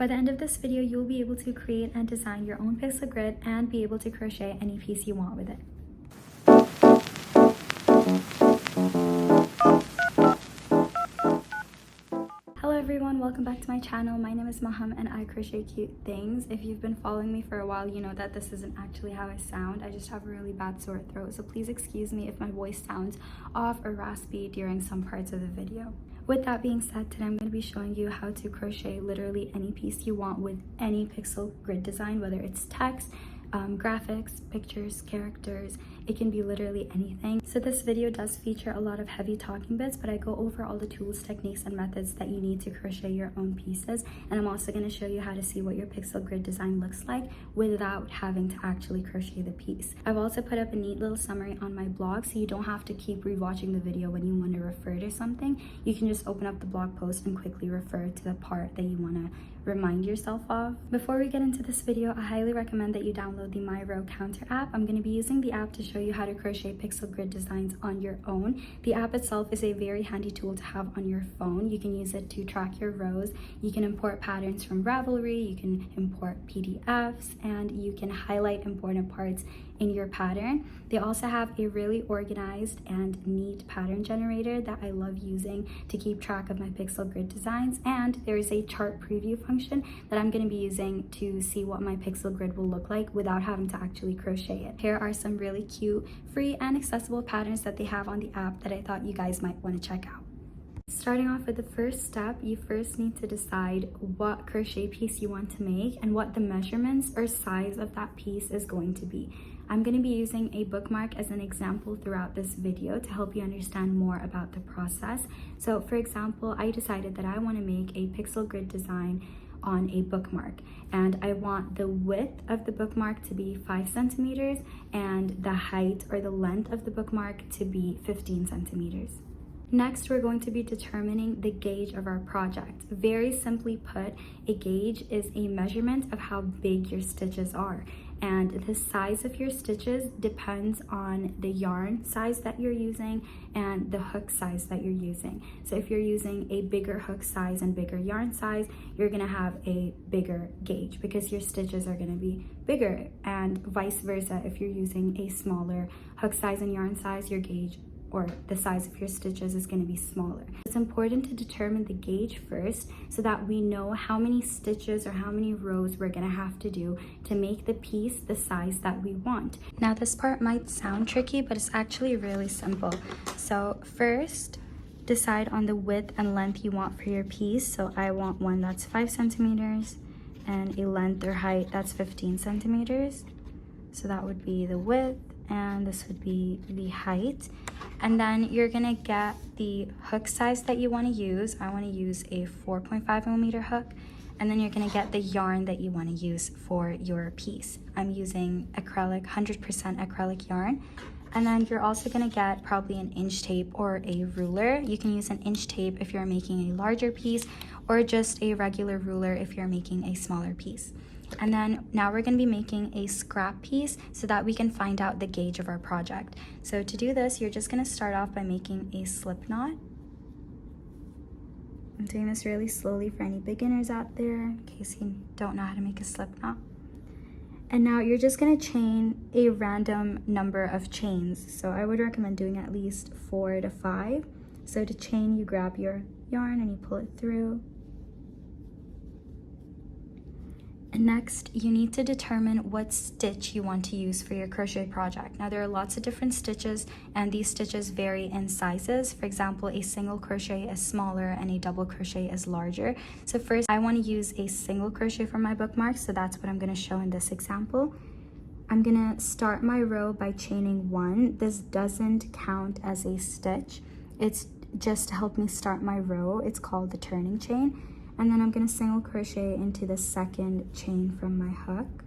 By the end of this video, you'll be able to create and design your own pixel grid and be able to crochet any piece you want with it. Hello everyone, welcome back to my channel. My name is Maham and I crochet cute things. If you've been following me for a while, you know that this isn't actually how I sound. I just have a really bad sore throat, so please excuse me if my voice sounds off or raspy during some parts of the video. With that being said, today I'm going to be showing you how to crochet literally any piece you want with any pixel grid design, whether it's text, graphics, pictures, characters. It can be literally anything. So this video does feature a lot of heavy talking bits, but I go over all the tools, techniques, and methods that you need to crochet your own pieces. And I'm also going to show you how to see what your pixel grid design looks like without having to actually crochet the piece. I've also put up a neat little summary on my blog, so you don't have to keep rewatching the video when you want to refer to something. You can just open up the blog post and quickly refer to the part that you want to remind yourself of. Before we get into this video, I highly recommend that you download the My Row Counter app. I'm going to be using the app to show you how to crochet pixel grid designs on your own. The app itself is a very handy tool to have on your phone. You can use it to track your rows. You can import patterns from Ravelry, you can import PDFs, and you can highlight important parts in your pattern. They also have a really organized and neat pattern generator that I love using to keep track of my pixel grid designs, and there is a chart preview function that I'm going to be using to see what my pixel grid will look like without having to actually crochet it. Here are some really cute, free and accessible patterns that they have on the app that I thought you guys might want to check out. Starting off with the first step, you first need to decide what crochet piece you want to make and what the measurements or size of that piece is going to be. I'm going to be using a bookmark as an example throughout this video to help you understand more about the process. So for example, I decided that I want to make a pixel grid design on a bookmark, and I want the width of the bookmark to be 5 centimeters and the height or the length of the bookmark to be 15 centimeters. Next, we're going to be determining the gauge of our project. Very simply put, a gauge is a measurement of how big your stitches are. And the size of your stitches depends on the yarn size that you're using and the hook size that you're using. So if you're using a bigger hook size and bigger yarn size, you're gonna have a bigger gauge because your stitches are gonna be bigger, and vice versa. If you're using a smaller hook size and yarn size, your gauge or the size of your stitches is going to be smaller. It's important to determine the gauge first so that we know how many stitches or how many rows we're going to have to do to make the piece the size that we want. Now this part might sound tricky, but it's actually really simple. So first, decide on the width and length you want for your piece. So I want one that's 5 centimeters and a length or height that's 15 centimeters. So that would be the width, and this would be the height. And then you're gonna get the hook size that you want to use. I want to use a 4.5 millimeter hook, and then you're gonna get the yarn that you want to use for your piece. I'm using acrylic, 100% acrylic yarn. And then you're also gonna get probably an inch tape or a ruler. You can use an inch tape if you're making a larger piece, or just a regular ruler if you're making a smaller piece. And then now we're going to be making a scrap piece so that we can find out the gauge of our project. So to do this, you're just going to start off by making a slip knot. I'm doing this really slowly for any beginners out there in case you don't know how to make a slip knot. And now you're just going to chain a random number of chains. So I would recommend doing at least 4 to 5. So to chain, you grab your yarn and you pull it through. And next, you need to determine what stitch you want to use for your crochet project. Now, there are lots of different stitches, and these stitches vary in sizes. For example, a single crochet is smaller and a double crochet is larger. So first, I want to use a single crochet for my bookmark, so that's what I'm going to show in this example. I'm going to start my row by chaining 1. This doesn't count as a stitch. It's just to help me start my row. It's called the turning chain. And then I'm going to single crochet into the second chain from my hook.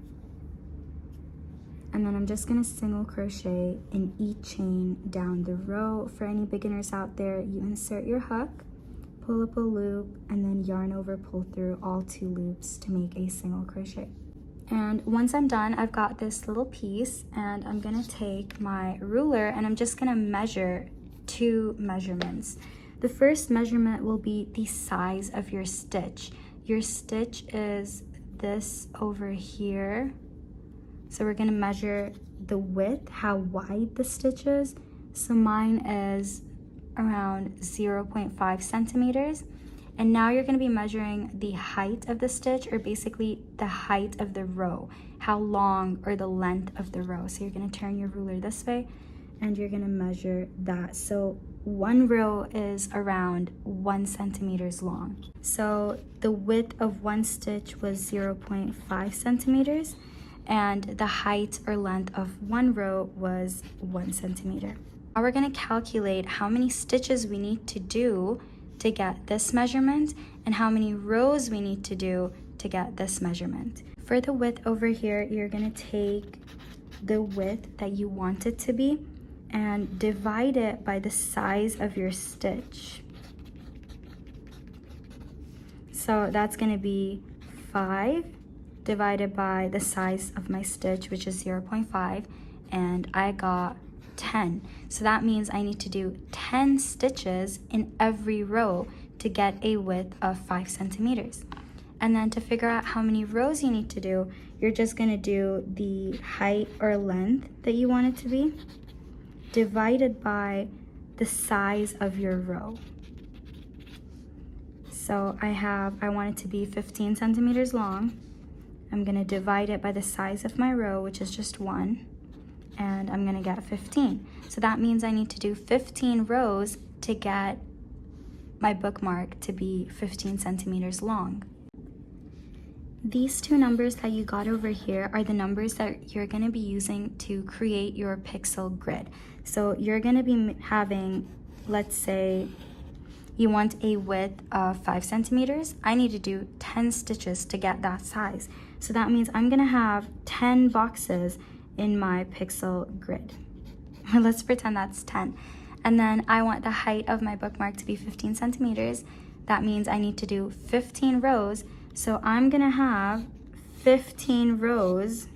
And then I'm just going to single crochet in each chain down the row. For any beginners out there, you insert your hook, pull up a loop, and then yarn over, pull through all 2 loops to make a single crochet. And once I'm done, I've got this little piece, and I'm going to take my ruler and I'm just going to measure 2 measurements. The first measurement will be the size of your stitch. your stitch is this over here. So we're gonna measure the width, how wide the stitch is. So mine is around 0.5 centimeters. And now you're gonna be measuring the height of the stitch, or basically the height of the row, how long or the length of the row. So you're gonna turn your ruler this way and you're gonna measure that. So one row is around 1 centimeters long. So the width of one stitch was 0.5 centimeters and the height or length of one row was 1 centimeter. Now we're gonna calculate how many stitches we need to do to get this measurement and how many rows we need to do to get this measurement. For the width over here, you're gonna take the width that you want it to be and divide it by the size of your stitch. So that's gonna be 5 divided by the size of my stitch, which is 0.5, and I got 10. So that means I need to do 10 stitches in every row to get a width of 5 centimeters. And then to figure out how many rows you need to do, you're just gonna do the height or length that you want it to be divided by the size of your row. So I want it to be 15 centimeters long. I'm gonna divide it by the size of my row, which is just 1, and I'm gonna get 15. So that means I need to do 15 rows to get my bookmark to be 15 centimeters long. These two numbers that you got over here are the numbers that you're gonna be using to create your pixel grid. So you're gonna be having, let's say, you want a width of 5 centimeters. I need to do 10 stitches to get that size. So that means I'm gonna have 10 boxes in my pixel grid. Let's pretend that's 10. And then I want the height of my bookmark to be 15 centimeters. That means I need to do 15 rows. So I'm gonna have 15 rows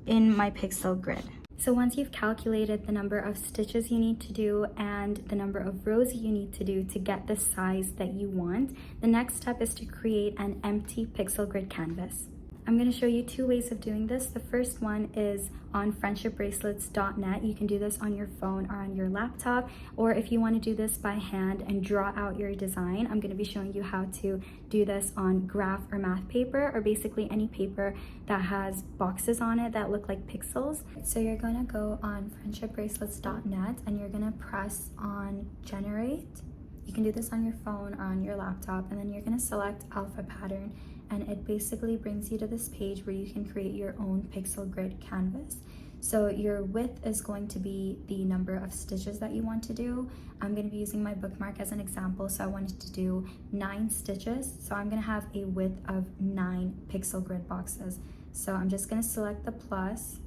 in my pixel grid. So once you've calculated the number of stitches you need to do and the number of rows you need to do to get the size that you want, the next step is to create an empty pixel grid canvas. I'm going to show you two ways of doing this. The first one is on friendshipbracelets.net. You can do this on your phone or on your laptop, or if you want to do this by hand and draw out your design, I'm going to be showing you how to do this on graph or math paper, or basically any paper that has boxes on it that look like pixels. So you're going to go on friendshipbracelets.net and you're going to press on generate. You can do this on your phone or on your laptop, and then you're going to select alpha pattern, and it basically brings you to this page where you can create your own pixel grid canvas. So your width is going to be the number of stitches that you want to do. I'm going to be using my bookmark as an example, so I wanted to do 9 stitches. So I'm going to have a width of 9 pixel grid boxes. So I'm just going to select the plus,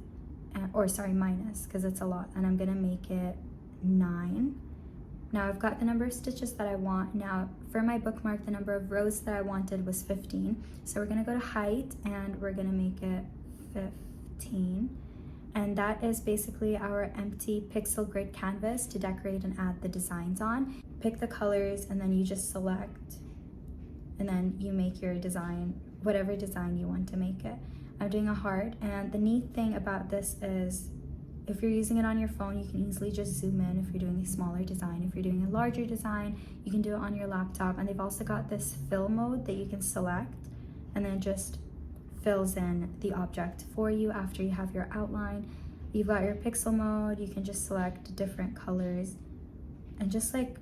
minus, because it's a lot, and I'm going to make it 9. Now I've got the number of stitches that I want. Now for my bookmark, the number of rows that I wanted was 15. So we're gonna go to height and we're gonna make it 15. And that is basically our empty pixel grid canvas to decorate and add the designs on. Pick the colors and then you just select, and then you make your design, whatever design you want to make it. I'm doing a heart, and the neat thing about this is if you're using it on your phone, you can easily just zoom in if you're doing a smaller design. If you're doing a larger design, you can do it on your laptop. And they've also got this fill mode that you can select, and then it just fills in the object for you after you have your outline. You've got your pixel mode. You can just select different colors and just like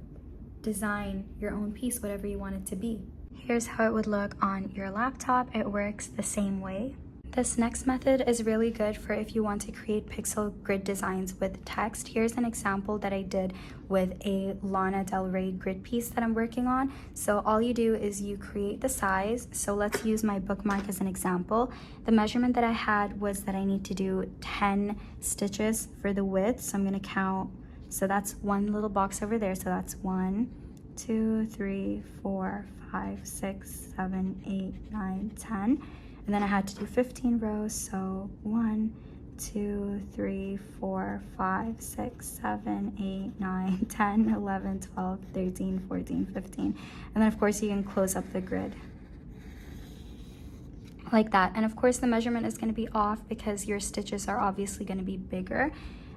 design your own piece, whatever you want it to be. Here's how it would look on your laptop. It works the same way. This next method is really good for if you want to create pixel grid designs with text. Here's an example that I did with a Lana Del Rey grid piece that I'm working on. So all you do is you create the size. So let's use my bookmark as an example. The measurement that I had was that I need to do 10 stitches for the width. So I'm gonna count. So that's one little box over there. So that's 1, 2, 3, 4, 5, 6, 7, 8, 9, 10. And then I had to do 15 rows, so 1, 2, 3, 4, 5, 6, 7, 8, 9, 10, 11, 12, 13, 14, 15. And then of course you can close up the grid. like that. And of course the measurement is going to be off because your stitches are obviously going to be bigger.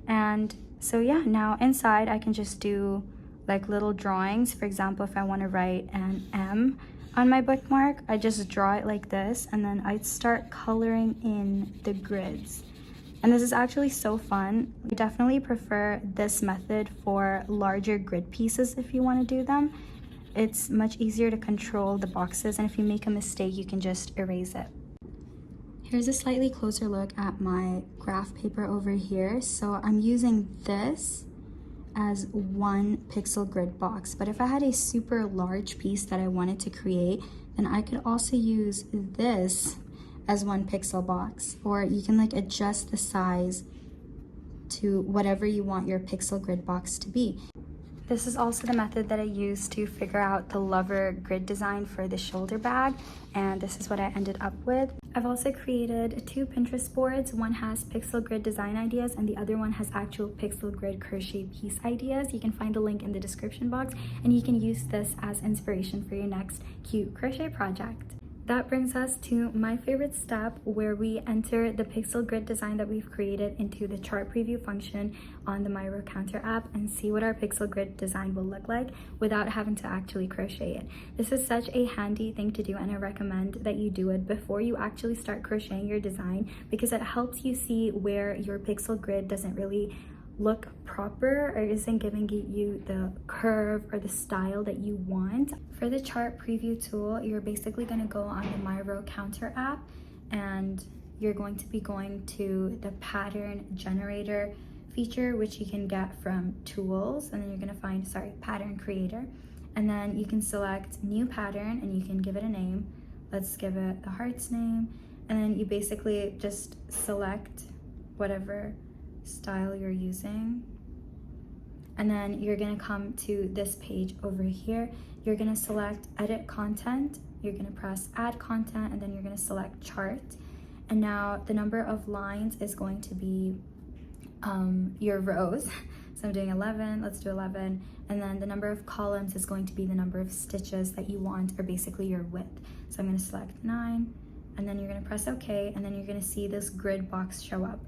And so yeah, now inside I can just do like little drawings. For example, if I want to write an M on my bookmark, I just draw it like this, and then I'd start coloring in the grids. And this is actually so fun. I definitely prefer this method for larger grid pieces if you want to do them. It's much easier to control the boxes, and if you make a mistake, you can just erase it. Here's a slightly closer look at my graph paper over here. So I'm using this as 1 pixel grid box, but if I had a super large piece that I wanted to create, then I could also use this as 1 pixel box, or you can like adjust the size to whatever you want your pixel grid box to be. This is also the method that I used to figure out the lover grid design for the shoulder bag, and this is what I ended up with. I've also created 2 Pinterest boards. One has pixel grid design ideas and the other one has actual pixel grid crochet piece ideas. You can find the link in the description box, and you can use this as inspiration for your next cute crochet project. That brings us to my favorite step, where we enter the pixel grid design that we've created into the chart preview function on the My Row Counter app and see what our pixel grid design will look like without having to actually crochet it. This is such a handy thing to do, and I recommend that you do it before you actually start crocheting your design, because it helps you see where your pixel grid doesn't really look proper or isn't giving you the curve or the style that you want. For the chart preview tool, you're basically going to go on the My Row Counter app, and you're going to be going to the pattern generator feature, which you can get from tools, and then you're going to find pattern creator, and then you can select new pattern and you can give it a name. Let's give it the hearts name, and then you basically just select whatever style you're using, and then you're going to come to this page over here. You're going to select edit content, you're going to press add content, and then you're going to select chart. And now the number of lines is going to be your rows. So I'm doing 11, let's do 11, and then the number of columns is going to be the number of stitches that you want, or basically your width. So I'm going to select 9, and then you're going to press OK, and then you're going to see this grid box show up.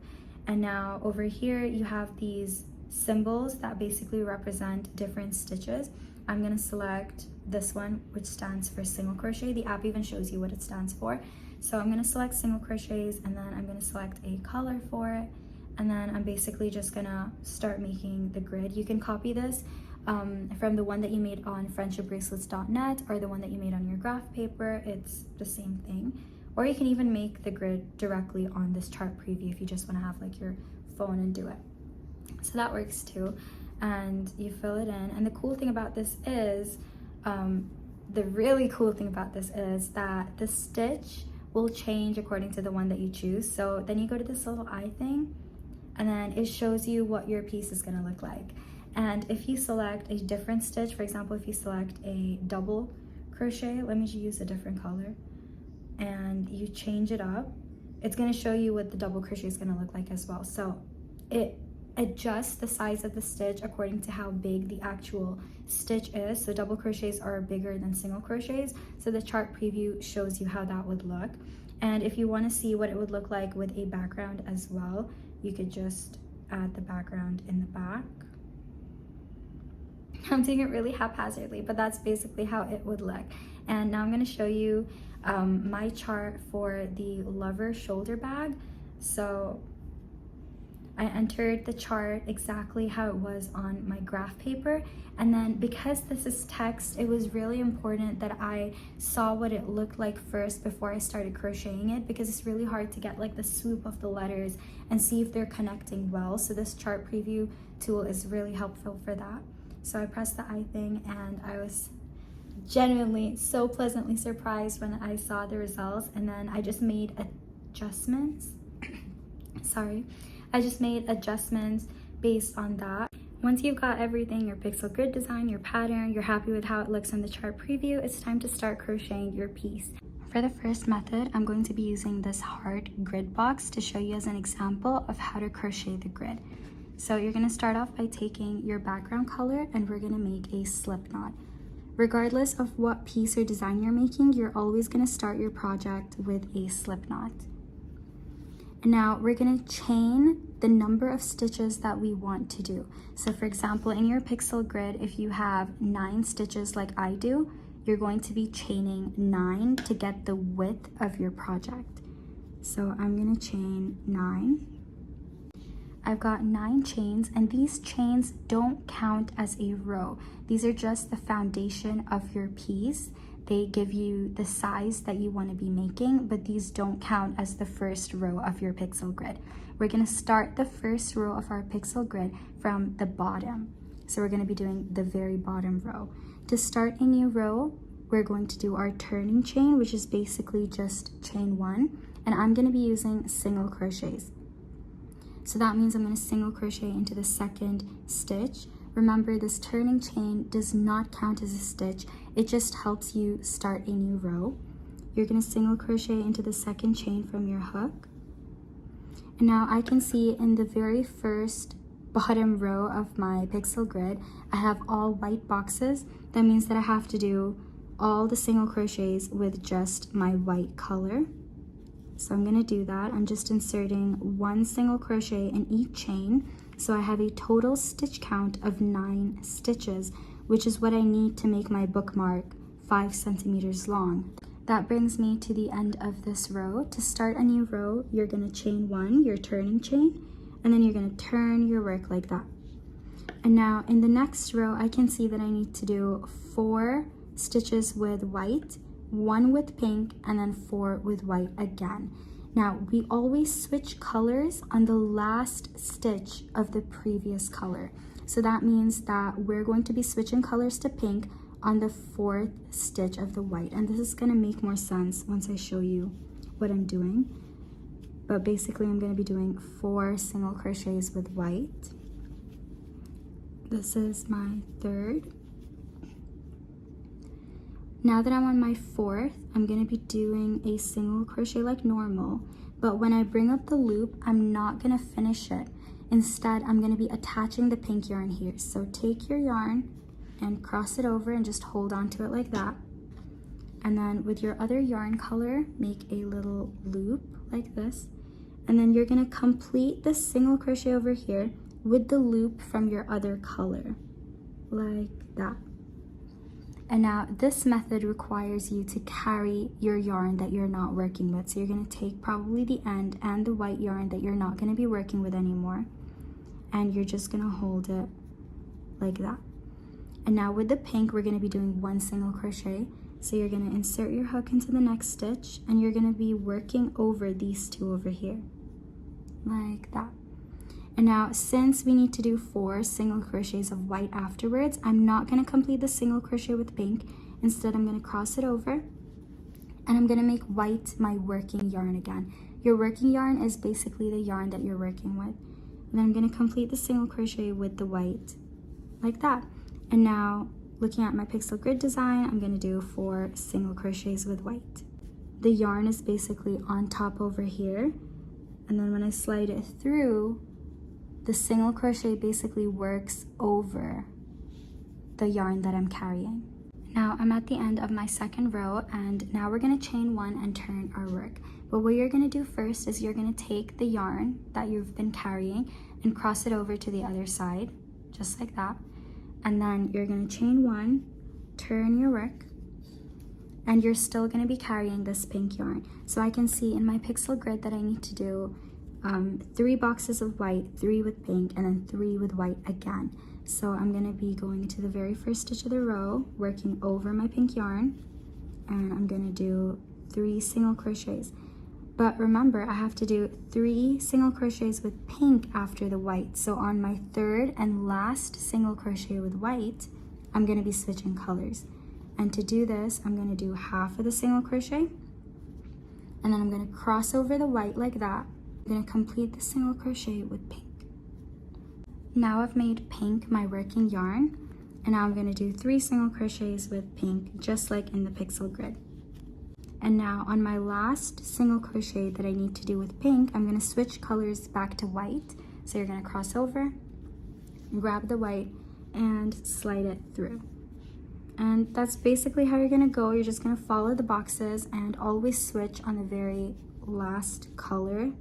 And now over here you have these symbols that basically represent different stitches. I'm going to select this one, which stands for single crochet. The app even shows you what it stands for. So I'm going to select single crochets, and then I'm going to select a color for it, and then I'm basically just going to start making the grid. You can copy this from the one that you made on friendshipbracelets.net or the one that you made on your graph paper. It's the same thing. Or you can even make the grid directly on this chart preview if you just want to have like your phone and do it. So that works too. And you fill it in. And the cool thing about this is, the really cool thing about this is that the stitch will change according to the one that you choose. So then you go to this little eye thing, and then it shows you what your piece is going to look like. And if you select a different stitch, for example, if you select a double crochet, let me use a different color, and you change it up, it's going to show you what the double crochet is going to look like as well. So it adjusts the size of the stitch according to how big the actual stitch is. So double crochets are bigger than single crochets, so the chart preview shows you how that would look. And if you want to see what it would look like with a background as well, you could just add the background in the back. I'm doing it really haphazardly, but that's basically how it would look. And now I'm going to show you my chart for the Lover shoulder bag. So I entered the chart exactly how it was on my graph paper, and then because this is text, it was really important that I saw what it looked like first before I started crocheting it, because it's really hard to get like the swoop of the letters and see if they're connecting well. So this chart preview tool is really helpful for that. So I pressed the eye thing, and I was genuinely so pleasantly surprised when I saw the results. And then I just made adjustments I just made adjustments based on that. Once you've got everything, your pixel grid design, your pattern, you're happy with how it looks in the chart preview, it's time to start crocheting your piece. For the first method, I'm going to be using this heart grid box to show you as an example of how to crochet the grid. So you're going to start off by taking your background color, and we're going to make a slip knot. Regardless of what piece or design you're making, you're always going to start your project with a slip knot. And now we're going to chain the number of stitches that we want to do. So for example, in your pixel grid, if you have 9 stitches like I do, you're going to be chaining 9 to get the width of your project. So I'm going to chain 9. I've got 9 chains, and these chains don't count as a row. These are just the foundation of your piece. They give you the size that you want to be making, but these don't count as the first row of your pixel grid. We're going to start the first row of our pixel grid from the bottom. So we're going to be doing the very bottom row. To start a new row, we're going to do our turning chain, which is basically just chain 1, and I'm going to be using single crochets. So that means I'm going to single crochet into the second stitch. Remember, this turning chain does not count as a stitch. It just helps you start a new row. You're going to single crochet into the second chain from your hook. And now I can see in the very first bottom row of my pixel grid, I have all white boxes. That means that I have to do all the single crochets with just my white color. So I'm going to do that. I'm just inserting 1 single crochet in each chain. So I have a total stitch count of 9 stitches, which is what I need to make my bookmark 5 centimeters long. That brings me to the end of this row. To start a new row, you're going to chain 1, your turning chain, and then you're going to turn your work like that. And now in the next row, I can see that I need to do 4 stitches with white, 1 with pink, and then 4 with white again. Now we always switch colors on the last stitch of the previous color. So that means that we're going to be switching colors to pink on the 4th stitch of the white. And this is going to make more sense once I show you what I'm doing. But basically I'm going to be doing 4 single crochets with white. This is my 3rd. Now that I'm on my 4th, I'm going to be doing a single crochet like normal, but when I bring up the loop, I'm not going to finish it. Instead, I'm going to be attaching the pink yarn here. So take your yarn and cross it over and just hold on to it like that. And then with your other yarn color, make a little loop like this. And then you're going to complete the single crochet over here with the loop from your other color, like that. And now this method requires you to carry your yarn that you're not working with. So you're going to take probably the end and the white yarn that you're not going to be working with anymore, and you're just going to hold it like that. And now with the pink, we're going to be doing 1 single crochet. So you're going to insert your hook into the next stitch, and you're going to be working over these 2 over here, like that. And now, since we need to do 4 single crochets of white afterwards, I'm not going to complete the single crochet with pink. Instead, I'm going to cross it over, and I'm going to make white my working yarn again. Your working yarn is basically the yarn that you're working with. And then I'm going to complete the single crochet with the white, like that. And now, looking at my pixel grid design, I'm going to do 4 single crochets with white. The yarn is basically on top over here, and then when I slide it through, the single crochet basically works over the yarn that I'm carrying. Now I'm at the end of my 2nd row, and now we're going to chain 1 and turn our work. But what you're going to do first is you're going to take the yarn that you've been carrying and cross it over to the other side, just like that. And then you're going to chain 1, turn your work, and you're still going to be carrying this pink yarn. So I can see in my pixel grid that I need to do 3 boxes of white, 3 with pink, and then 3 with white again. So I'm going to be going into the very first stitch of the row, working over my pink yarn, and I'm going to do 3 single crochets. But remember, I have to do 3 single crochets with pink after the white. So on my 3rd and last single crochet with white, I'm going to be switching colors. And to do this, I'm going to do half of the single crochet, and then I'm going to cross over the white like that. I'm going to complete the single crochet with pink. Now I've made pink my working yarn, and now I'm going to do 3 single crochets with pink, just like in the pixel grid. And now on my last single crochet that I need to do with pink, I'm going to switch colors back to white. So you're going to cross over, grab the white, and slide it through. And that's basically how you're gonna go. You're just gonna follow the boxes and always switch on the very last color,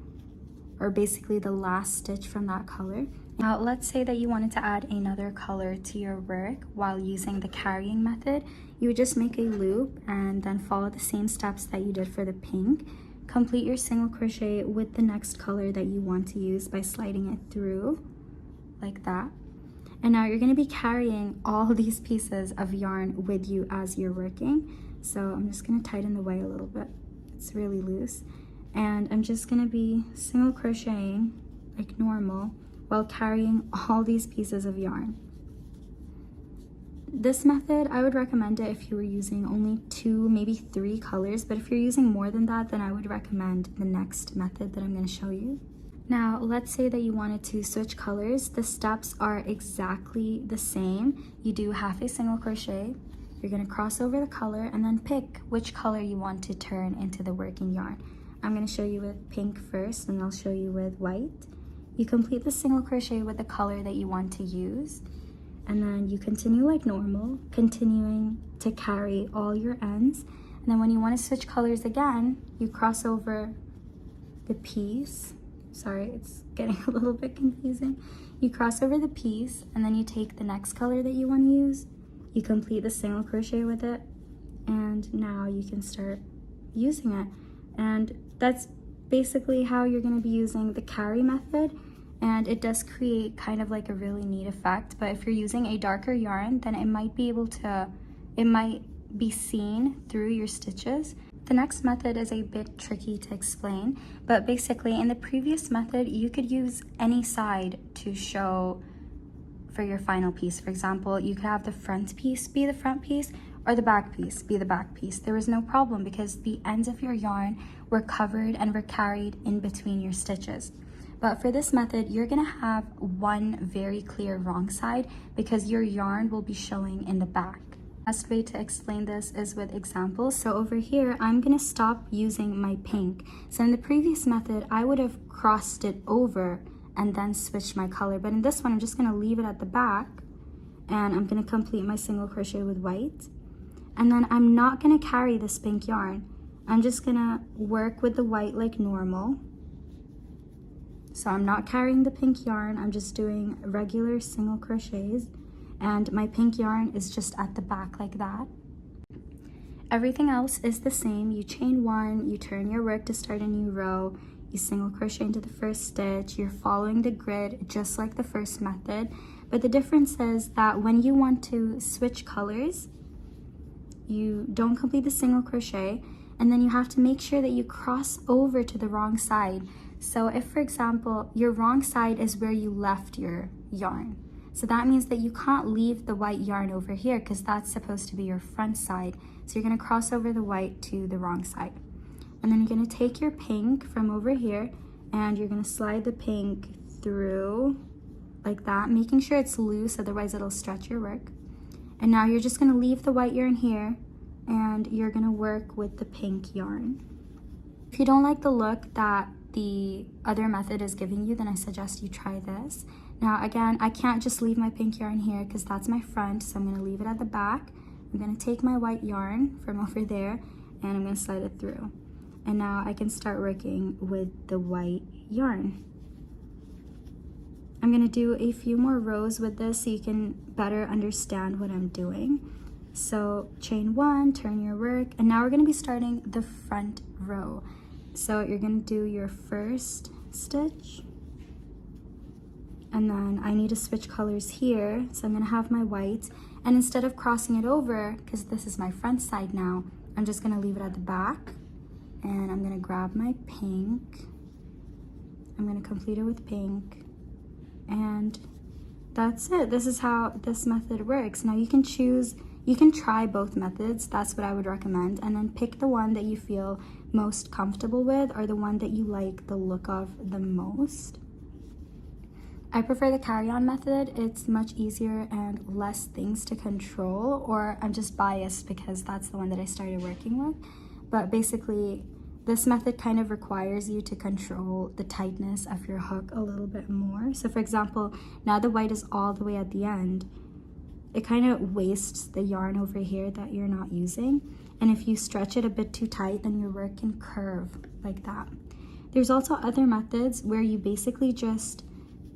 or basically the last stitch from that color. Now, let's say that you wanted to add another color to your work while using the carrying method. You would just make a loop and then follow the same steps that you did for the pink. Complete your single crochet with the next color that you want to use by sliding it through like that. And now you're going to be carrying all these pieces of yarn with you as you're working. So I'm just going to tighten the way a little bit. It's really loose. And I'm just going to be single crocheting like normal while carrying all these pieces of yarn. This method, I would recommend it if you were using only 2, maybe 3 colors, but if you're using more than that, then I would recommend the next method that I'm going to show you. Now, let's say that you wanted to switch colors. The steps are exactly the same. You do half a single crochet, you're going to cross over the color, and then pick which color you want to turn into the working yarn. I'm going to show you with pink first, and I'll show you with white. You complete the single crochet with the color that you want to use, and then you continue like normal, continuing to carry all your ends. And then when you want to switch colors again, you cross over the piece. Sorry, it's getting a little bit confusing. You cross over the piece, and then you take the next color that you want to use, you complete the single crochet with it, and now you can start using it. And that's basically how you're going to be using the carry method. And it does create kind of like a really neat effect, but if you're using a darker yarn, then it might be seen through your stitches. The next method is a bit tricky to explain, but basically in the previous method, you could use any side to show for your final piece. For example, you could have the front piece be the front piece or the back piece be the back piece. There was no problem because the ends of your yarn were covered and were carried in between your stitches. But for this method, you're gonna have one very clear wrong side because your yarn will be showing in the back. The best way to explain this is with examples. So over here, I'm gonna stop using my pink. So in the previous method, I would have crossed it over and then switched my color. But in this one, I'm just gonna leave it at the back, and I'm gonna complete my single crochet with white. And then I'm not gonna carry this pink yarn. I'm just gonna work with the white like normal. So I'm not carrying the pink yarn, I'm just doing regular single crochets, and my pink yarn is just at the back like that. Everything else is the same. You chain 1, you turn your work to start a new row, you single crochet into the first stitch, you're following the grid just like the first method, but the difference is that when you want to switch colors, you don't complete the single crochet, and then you have to make sure that you cross over to the wrong side. So if, for example, your wrong side is where you left your yarn, so that means that you can't leave the white yarn over here because that's supposed to be your front side. So you're going to cross over the white to the wrong side. And then you're going to take your pink from over here and you're going to slide the pink through like that, making sure it's loose, otherwise it'll stretch your work. And now you're just going to leave the white yarn here and you're going to work with the pink yarn. If you don't like the look that the other method is giving you, then I suggest you try this. Now again, I can't just leave my pink yarn here because that's my front, so I'm going to leave it at the back. I'm going to take my white yarn from over there and I'm going to slide it through. And now I can start working with the white yarn. I'm going to do a few more rows with this so you can better understand what I'm doing. So chain 1, turn your work, and now we're going to be starting the front row. So you're going to do your first stitch, and then I need to switch colors here, so I'm going to have my white, and instead of crossing it over, because this is my front side now, I'm just going to leave it at the back, and I'm going to grab my pink. I'm going to complete it with pink, and that's it. This is how this method works. Now you can try both methods, that's what I would recommend, and then pick the one that you feel most comfortable with or the one that you like the look of the most. I prefer the carry-on method. It's much easier and less things to control, or I'm just biased because that's the one that I started working with. But basically, this method kind of requires you to control the tightness of your hook a little bit more. So for example, now the white is all the way at the end. it kind of wastes the yarn over here that you're not using. And if you stretch it a bit too tight, then your work can curve like that. There's also other methods where you basically just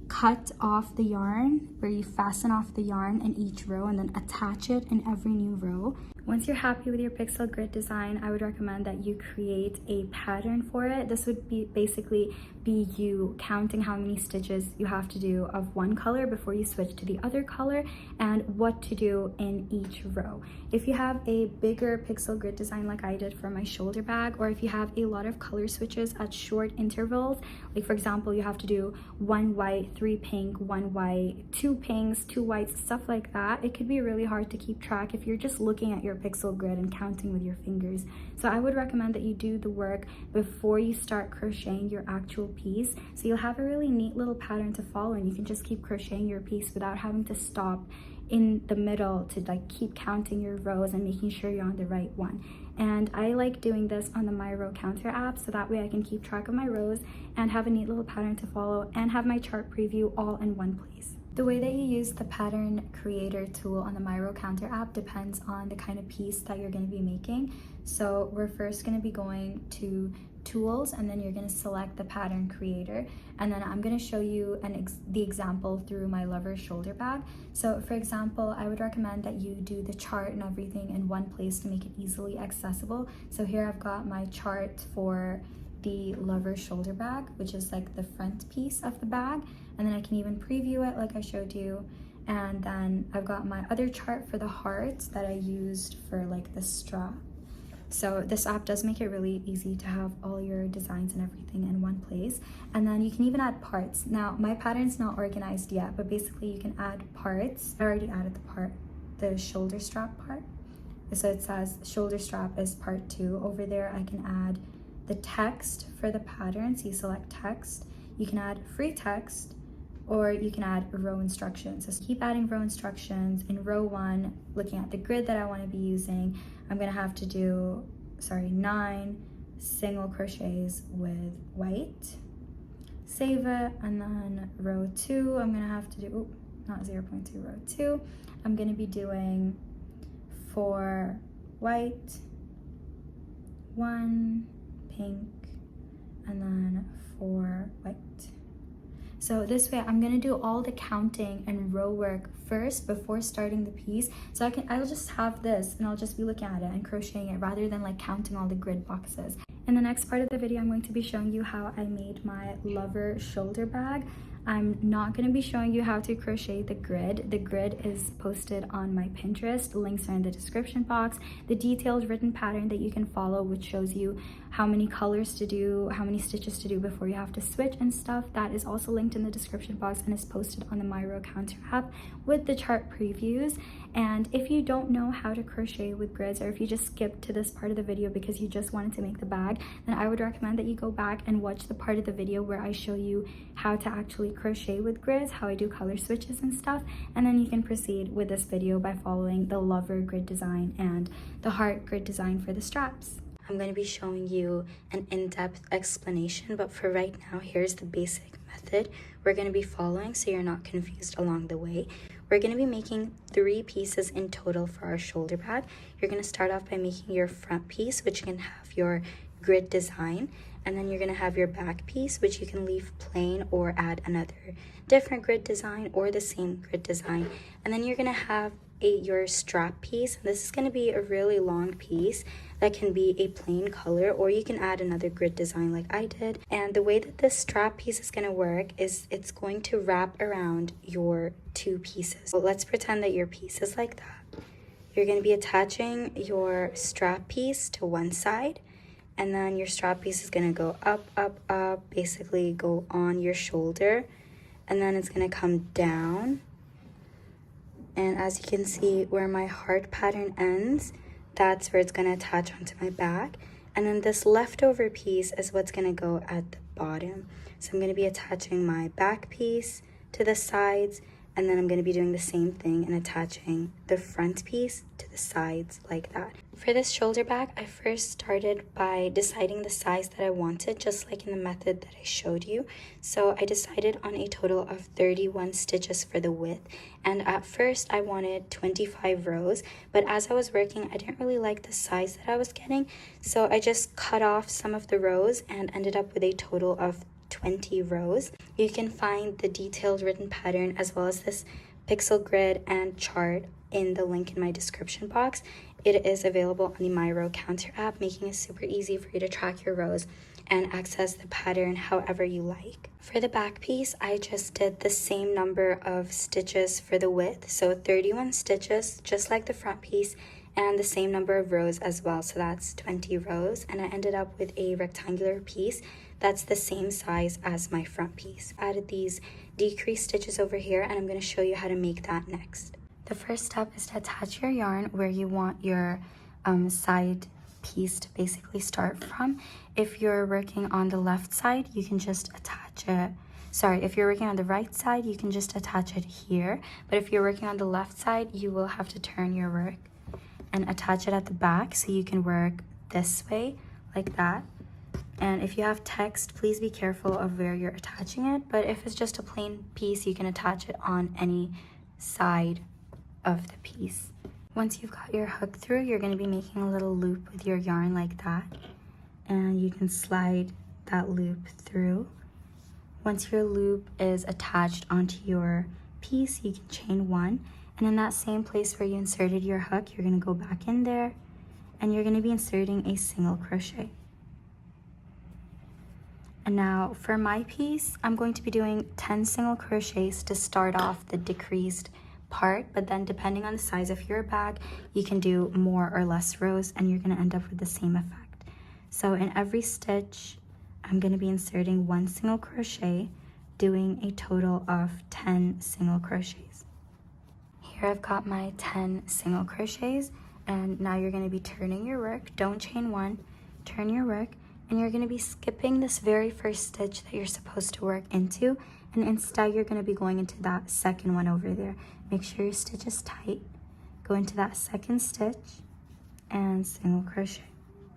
cut off the yarn, where you fasten off the yarn in each row and then attach it in every new row. Once you're happy with your pixel grid design, I would recommend that you create a pattern for it. This would be basically you counting how many stitches you have to do of one color before you switch to the other color, and what to do in each row. If you have a bigger pixel grid design like I did for my shoulder bag, or if you have a lot of color switches at short intervals, like for example, you have to do 1 white, 3 pink, 1 white, 2 pinks, 2 whites, stuff like that, it could be really hard to keep track if you're just looking at your pixel grid and counting with your fingers. So I would recommend that you do the work before you start crocheting your actual piece, so you'll have a really neat little pattern to follow, and you can just keep crocheting your piece without having to stop in the middle to like keep counting your rows and making sure you're on the right one. And I like doing this on the My Row Counter app, so that way I can keep track of my rows and have a neat little pattern to follow and have my chart preview all in one place. The way that you use the pattern creator tool on the My Row Counter app depends on the kind of piece that you're going to be making. So we're first going to be going to tools, and then you're going to select the pattern creator, and then I'm going to show you the example through my lover shoulder bag. So for example, I would recommend that you do the chart and everything in one place to make it easily accessible. So here I've got my chart for the lover shoulder bag, which is like the front piece of the bag, and then I can even preview it like I showed you. And then I've got my other chart for the hearts that I used for like the strap. So this app does make it really easy to have all your designs and everything in one place. And then you can even add parts. Now my pattern's not organized yet, but basically you can add parts. I already added the shoulder strap part. So it says shoulder strap is part 2. Over there I can add the text for the pattern. So you select text. You can add free text, or you can add row instructions. So keep adding row instructions. In row 1, looking at the grid that I want to be using, I'm going to have to do 9 single crochets with white. Save it. And then row 2, I'm going to have to do, not 0.2, row 2, I'm going to be doing 4 white, 1 pink, and then 4 white. So this way I'm gonna do all the counting and row work first before starting the piece. So I'll just have this and I'll just be looking at it and crocheting it rather than like counting all the grid boxes. In the next part of the video, I'm going to be showing you how I made my lover shoulder bag. I'm not going to be showing you how to crochet the grid. The grid is posted on my Pinterest. Links are in the description box. The detailed written pattern that you can follow, which shows you how many colors to do, how many stitches to do before you have to switch and stuff, that is also linked in the description box and is posted on the My Row Counter app with the chart previews. And if you don't know how to crochet with grids, or if you just skipped to this part of the video because you just wanted to make the bag, then I would recommend that you go back and watch the part of the video where I show you how to actually crochet with grids, how I do color switches and stuff, and then you can proceed with this video by following the lover grid design and the heart grid design for the straps. I'm going to be showing you an in-depth explanation, but for right now, here's the basic method we're going to be following so you're not confused along the way. We're going to be making 3 pieces in total for our shoulder bag. You're going to start off by making your front piece, which can have your grid design, and then you're going to have your back piece, which you can leave plain or add another different grid design or the same grid design. And then you're going to have your strap piece. This is going to be a really long piece that can be a plain color, or you can add another grid design like I did. And the way that this strap piece is going to work is it's going to wrap around your 2 pieces. So let's pretend that your piece is like that. You're going to be attaching your strap piece to one side, and then your strap piece is going to go up, up, up, basically go on your shoulder, and then it's going to come down. And as you can see where my heart pattern ends, that's where it's going to attach onto my back. And then this leftover piece is what's going to go at the bottom. So I'm going to be attaching my back piece to the sides, And then I'm going to be doing the same thing and attaching the front piece to the sides like that. For this shoulder bag, I first started by deciding the size that I wanted, just like in the method that I showed you. So I decided on a total of 31 stitches for the width. And at first I wanted 25 rows, but as I was working, I didn't really like the size that I was getting. So I just cut off some of the rows and ended up with a total of 20 rows. You can find the detailed written pattern as well as this pixel grid and chart in the link in my description box. It is available on the My Row Counter app, making it super easy for you to track your rows and access the pattern however you like. For the back piece, I just did the same number of stitches for the width, so 31 stitches, just like the front piece, and the same number of rows as well, so that's 20 rows, and I ended up with a rectangular piece that's the same size as my front piece. Added these decreased stitches over here, and I'm going to show you how to make that next. The first step is to attach your yarn where you want your side piece to basically start from. If you're working on the left side, you can just attach it. Sorry, if you're working on the right side, you can just attach it here. But if you're working on the left side, you will have to turn your work and attach it at the back so you can work this way, like that. And if you have text, please be careful of where you're attaching it. But if it's just a plain piece, you can attach it on any side of the piece. Once you've got your hook through, you're going to be making a little loop with your yarn like that. And you can slide that loop through. Once your loop is attached onto your piece, you can chain one. And in that same place where you inserted your hook, you're going to go back in there and you're going to be inserting a single crochet. And now for my piece, I'm going to be doing 10 single crochets to start off the decreased part, but then depending on the size of your bag, you can do more or less rows and you're going to end up with the same effect. So in every stitch, I'm going to be inserting one single crochet, doing a total of 10 single crochets. Here I've got my 10 single crochets, and now you're going to be turning your work. Don't chain one, turn your work, and you're going to be skipping this very first stitch that you're supposed to work into, and instead you're going to be going into that second one over there. Make sure your stitch is tight. Go into that second stitch and single crochet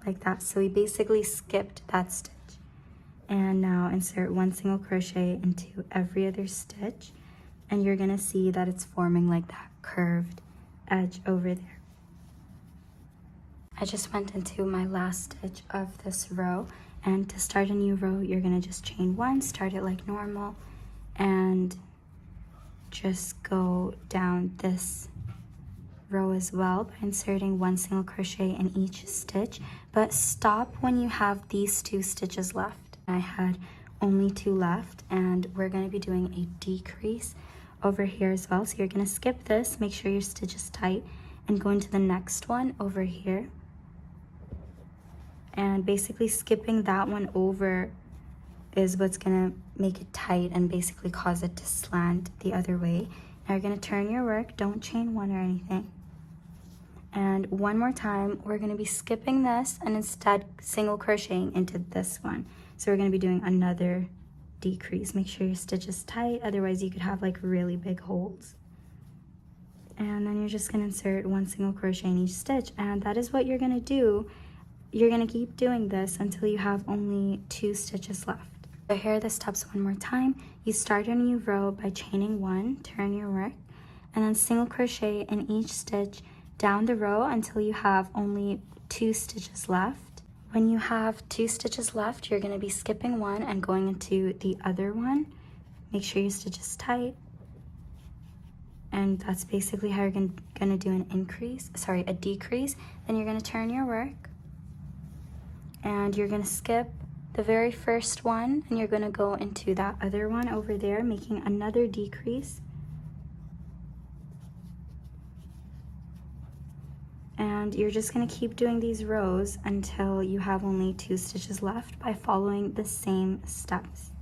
like that. So we basically skipped that stitch. And now insert one single crochet into every other stitch, and you're going to see that it's forming like that curved edge over there. I just went into my last stitch of this row, and to start a new row, you're going to just chain one, start it like normal, and just go down this row as well by inserting one single crochet in each stitch, but stop when you have these two stitches left. I had only two left, and we're going to be doing a decrease over here as well. So you're going to skip this, make sure your stitch is tight, and go into the next one over here. And basically skipping that one over is what's going to make it tight and basically cause it to slant the other way. Now you're going to turn your work, don't chain one or anything. And one more time, we're going to be skipping this and instead single crocheting into this one. So we're going to be doing another decrease. Make sure your stitch is tight, otherwise you could have like really big holes. And then you're just going to insert one single crochet in each stitch, and that is what you're going to do. You're going to keep doing this until you have only two stitches left. So here are the steps one more time. You start a new row by chaining one, turn your work, and then single crochet in each stitch down the row until you have only two stitches left. When you have two stitches left, you're going to be skipping one and going into the other one. Make sure your stitch is tight. And that's basically how you're going to do a decrease. Then you're going to turn your work, and you're going to skip the very first one, and you're going to go into that other one over there, making another decrease. And you're just going to keep doing these rows until you have only two stitches left by following the same steps.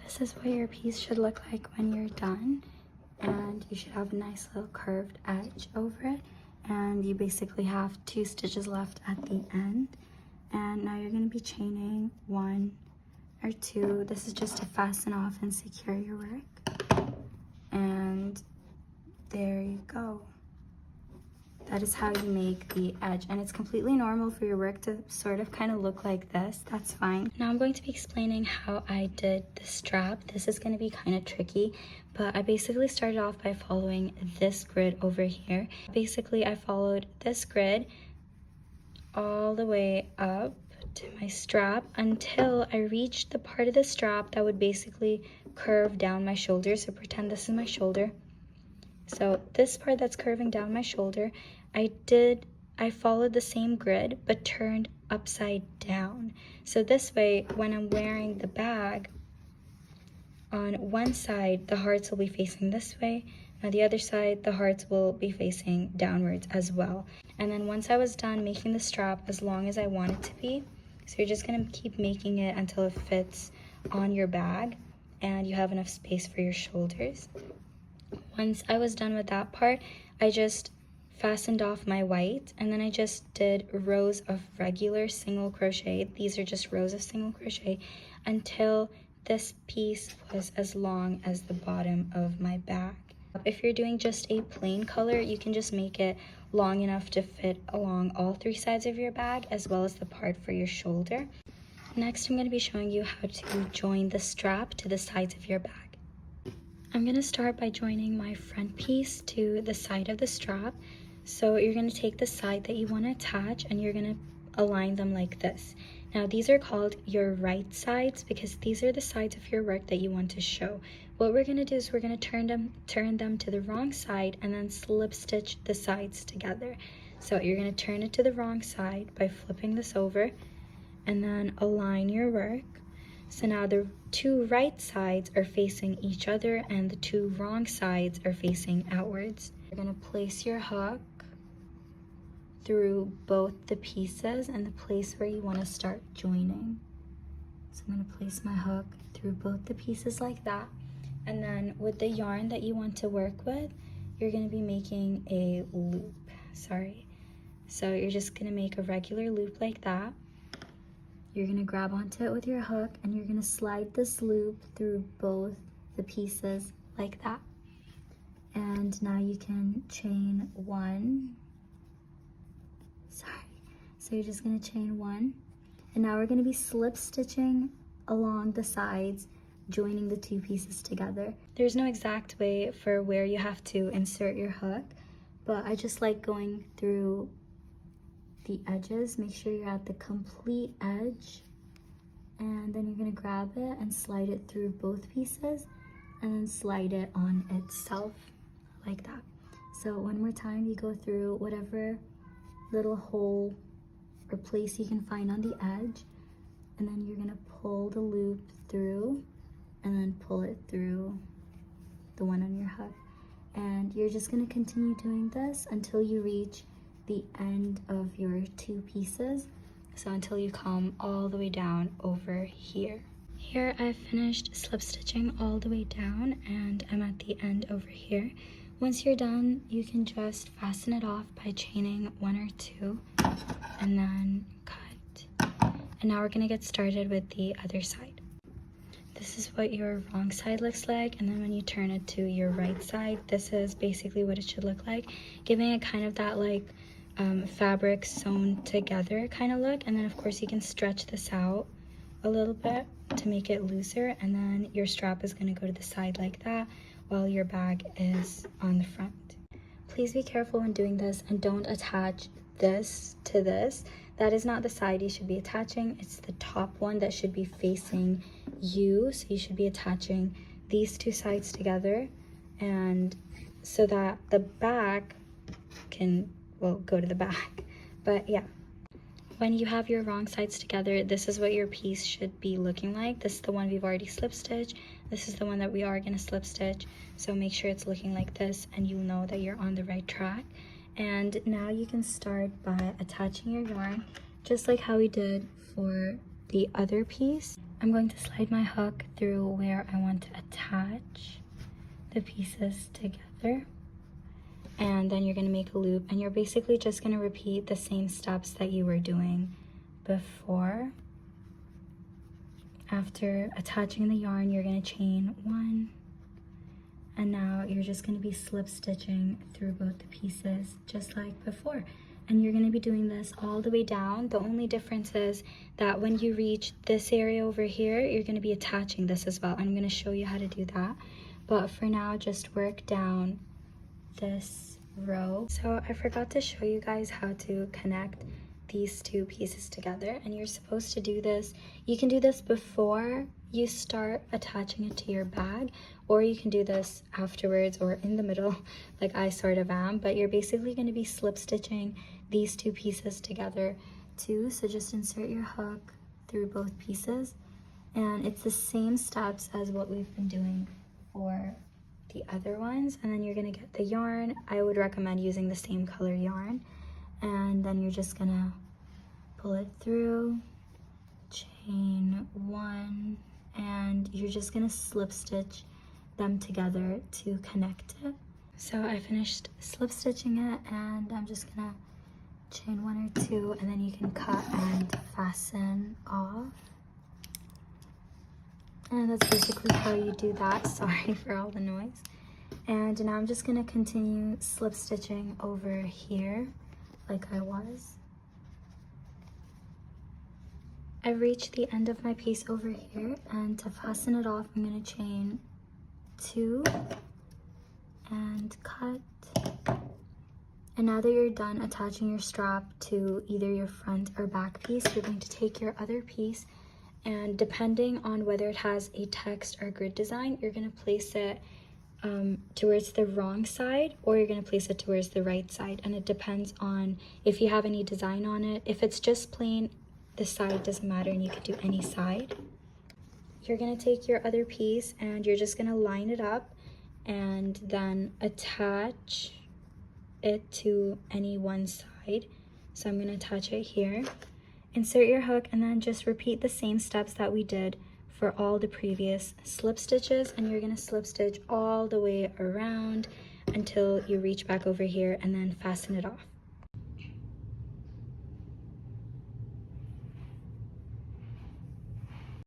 This is what your piece should look like when you're done, and you should have a nice little curved edge over it, and you basically have two stitches left at the end. And now you're going to be chaining one or two. This is just to fasten off and secure your work. And there you go. That is how you make the edge, and it's completely normal for your work to sort of kind of look like this. That's fine. Now I'm going to be explaining how I did the strap. This is going to be kind of tricky, but I basically started off by following this grid over here. Basically, I followed this grid all the way up to my strap until I reached the part of the strap that would basically curve down my shoulder. So pretend this is my shoulder. So this part that's curving down my shoulder, I followed the same grid but turned upside down. So this way, when I'm wearing the bag, on one side the hearts will be facing this way, on the other side the hearts will be facing downwards as well. And then once I was done making the strap as long as I want it to be, so you're just going to keep making it until it fits on your bag and you have enough space for your shoulders. Once I was done with that part, I just fastened off my white, and then I just did rows of regular single crochet. These are just rows of single crochet until this piece was as long as the bottom of my bag. If you're doing just a plain color, you can just make it long enough to fit along all three sides of your bag as well as the part for your shoulder. Next, I'm going to be showing you how to join the strap to the sides of your bag. I'm going to start by joining my front piece to the side of the strap. So you're going to take the side that you want to attach and you're going to align them like this. Now these are called your right sides because these are the sides of your work that you want to show. What we're going to do is we're going to turn them to the wrong side and then slip stitch the sides together. So you're going to turn it to the wrong side by flipping this over and then align your work. So now the two right sides are facing each other and the two wrong sides are facing outwards. You're going to place your hook through both the pieces and the place where you want to start joining. So I'm going to place my hook through both the pieces like that. And then with the yarn that you want to work with, you're going to be making a loop. So you're just going to make a regular loop like that. You're going to grab onto it with your hook and you're going to slide this loop through both the pieces like that. And now you can chain one. So you're just going to chain one. And now we're going to be slip stitching along the sides, joining the two pieces together. There's no exact way for where you have to insert your hook, but I just like going through the edges. Make sure you're at the complete edge, and then you're going to grab it and slide it through both pieces and then slide it on itself like that. So one more time, you go through whatever little hole or place you can find on the edge, and then you're going to pull the loop through and then pull it through the one on your hook. And you're just going to continue doing this until you reach the end of your two pieces, so until you come all the way down over here. Here I've finished slip stitching all the way down and I'm at the end over here. Once you're done, you can just fasten it off by chaining one or two and then cut. And now we're going to get started with the other side. This is what your wrong side looks like, and then when you turn it to your right side, this is basically what it should look like, giving it kind of that like fabric sewn together kind of look. And then of course you can stretch this out a little bit to make it looser, and then your strap is going to go to the side like that while your bag is on the front. Please be careful when doing this and don't attach this to this. That is not the side you should be attaching. It's the top one that should be facing you. So you should be attaching these two sides together, and so that the back can go to the back. But yeah, when you have your wrong sides together, this is what your piece should be looking like. This is the one we've already slip stitched. This is the one that we are going to slip stitch. So make sure it's looking like this and you'll know that you're on the right track. And now you can start by attaching your yarn just like how we did for the other piece. I'm going to slide my hook through where I want to attach the pieces together. And then you're going to make a loop, and you're basically just going to repeat the same steps that you were doing before. After attaching the yarn, you're going to chain one And now you're just going to be slip stitching through both the pieces just like before. And you're going to be doing this all the way down. The only difference is that when you reach this area over here, you're going to be attaching this as well. I'm going to show you how to do that. But for now, just work down this row. So I forgot to show you guys how to connect these two pieces together, and you're supposed to do this. You can do this before you start attaching it to your bag, or you can do this afterwards or in the middle like I sort of am, but you're basically going to be slip stitching these two pieces together too. So just insert your hook through both pieces, and it's the same steps as what we've been doing for the other ones. And then you're going to get the yarn. I would recommend using the same color yarn, and then you're just gonna pull it through, chain one, and you're just gonna slip stitch them together to connect it. So I finished slip stitching it, and I'm just gonna chain one or two, and then you can cut and fasten off. And that's basically how you do that. Sorry for all the noise. And now I'm just gonna continue slip stitching over here like I was. I've reached the end of my piece over here, and to fasten it off, I'm gonna chain two and cut. And now that you're done attaching your strap to either your front or back piece, you're going to take your other piece, and depending on whether it has a text or grid design, you're gonna place it towards the wrong side, or you're going to place it towards the right side, and it depends on if you have any design on it. If it's just plain, the side doesn't matter and you can do any side. You're going to take your other piece and you're just going to line it up and then attach it to any one side. So I'm going to attach it here, insert your hook, and then just repeat the same steps that we did for all the previous slip stitches, and you're going to slip stitch all the way around until you reach back over here and then fasten it off.